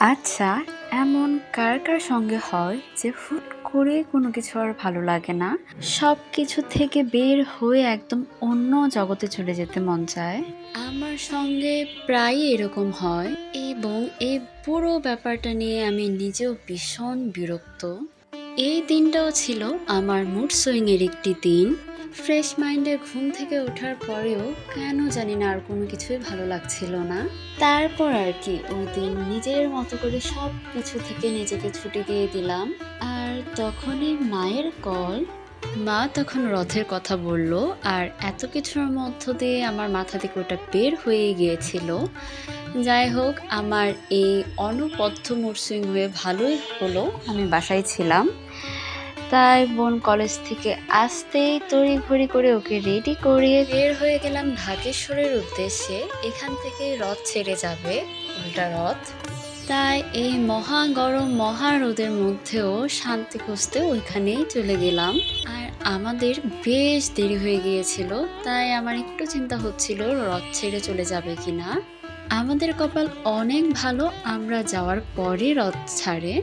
আচ্ছা, এমন কার কার সঙ্গে হয় যে হুট করে কোনো কিছু আর ভালো লাগে না, সব কিছু থেকে বের হয়ে একদম অন্য জগতে চলে যেতে মন চায়? আমার সঙ্গে প্রায়ই এরকম হয় এবং এই পুরো ব্যাপারটা নিয়ে আমি নিজেও ভীষণ বিরক্ত। এই দিনটাও ছিল আমার মুড সুইং এর একটি দিন। ফ্রেশ মাইন্ডে ঘুম থেকে ওঠার পরেও কেন জানি না আর কোনো কিছুই ভালো লাগছিল না। তারপর আর কি ওই দিন নিজের মতো করে সব কিছু থেকে নিজেকে ছুটি দিয়ে দিলাম। আর তখনই মায়ের কল। মা তখন রথের কথা বলল, আর এত কিছুর মধ্য দিয়ে আমার মাথা থেকে ওটা বের হয়ে গিয়েছিল। যাই হোক, আমার এই অনবদ্য মুড সুইং হয়ে ভালোই হলো আমি বাসায় ছিলাম। তাই বোন কলেজ থেকে আসতেই তড়িঘড়ি করে ওকে রেডি করে বের হয়ে গেলাম ঢাকেশ্বরের উদ্দেশ্যে। এখান থেকে রথ ছেড়ে যাবে, উল্টা রথ। তাই এই মহা গরম মহা রোদের মধ্যেও শান্তি খুঁজতে ওইখানেই চলে গেলাম। আর আমাদের বেশ দেরি হয়ে গিয়েছিল, তাই আমার একটু চিন্তা হচ্ছিল রথ ছেড়ে চলে যাবে কিনা। আমাদের কপাল অনেক ভালো, আমরা যাওয়ার পরে রথ ছাড়ে।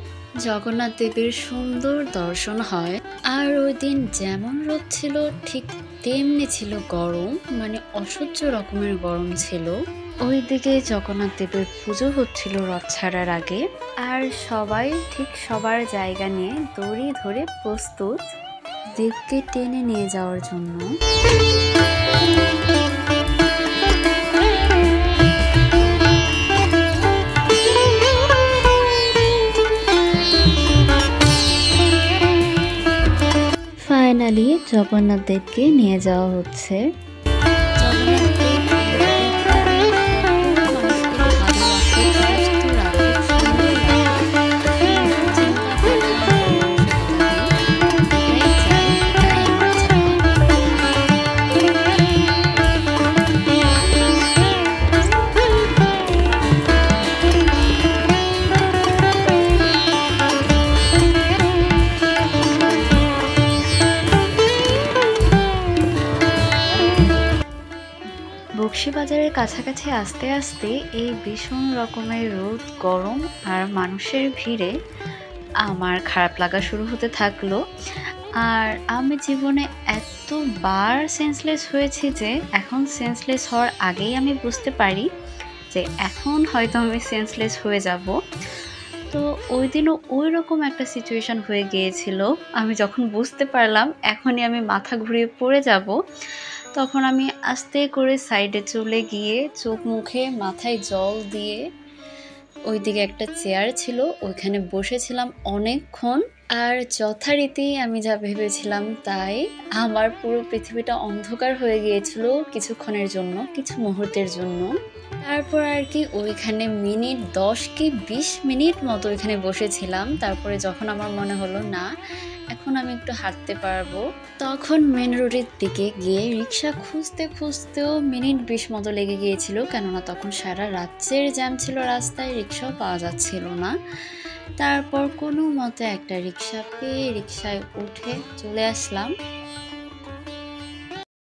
জগন্নাথ দেবের সুন্দর দর্শন হয়। আর ওই দিন যেমন রোদ ছিল ঠিক তেমনি ছিল গরম, মানে অসহ্য রকমের গরম ছিল। ওইদিকে জগন্নাথ দেবের পুজো হচ্ছিল রথ ছাড়ার আগে। আর সবাই ঠিক সবার জায়গা নিয়ে দড়ি ধরে প্রস্তুত দেবকে টেনে নিয়ে যাওয়ার জন্য। ফাইনালি জগন্নাথ দেবকে নিয়ে যাওয়া হচ্ছে। বকশীবাজারের কাছাকাছি আসতে আসতে এই ভীষণ রকমের রোদ গরম আর মানুষের ভিড়ে আমার খারাপ লাগা শুরু হতে থাকলো। আর আমি জীবনে এতবার সেন্সলেস হয়েছি যে এখন সেন্সলেস হওয়ার আগেই আমি বুঝতে পারি যে এখন হয়তো আমি সেন্সলেস হয়ে যাব। তো ওই দিনও ওই রকম একটা সিচুয়েশন হয়ে গিয়েছিল। আমি যখন বুঝতে পারলাম এখনই আমি মাথা ঘুরিয়ে পড়ে যাব, তখন আমি আস্তে করে সাইডে চলে গিয়ে চোখ মুখে মাথায় জল দিয়ে ওইদিকে একটা চেয়ার ছিল, ওইখানে বসেছিলাম অনেকক্ষণ। আর যথারীতি আমি যা ভেবেছিলাম তাই, আমার পুরো পৃথিবীটা অন্ধকার হয়ে গিয়েছিল কিছুক্ষণের জন্য, কিছু মুহূর্তের জন্য। তারপর আর কি ওইখানে মিনিট 10 কি 20 মিনিট মতো ওইখানে বসেছিলাম। তারপরে যখন আমার মনে হলো না এখন আমি একটু হাঁটতে পারবো, তখন মেন রোডের দিকে গিয়ে রিক্সা খুঁজতে খুঁজতেও মিনিট 20 মতো লেগে গিয়েছিল, কেননা তখন সারা রাজ্যের জ্যাম ছিল রাস্তায়, রিক্সাও পাওয়া যাচ্ছিল না। তারপর কোনো মতে একটা রিক্সা পেয়ে রিক্সায় উঠে চলে আসলাম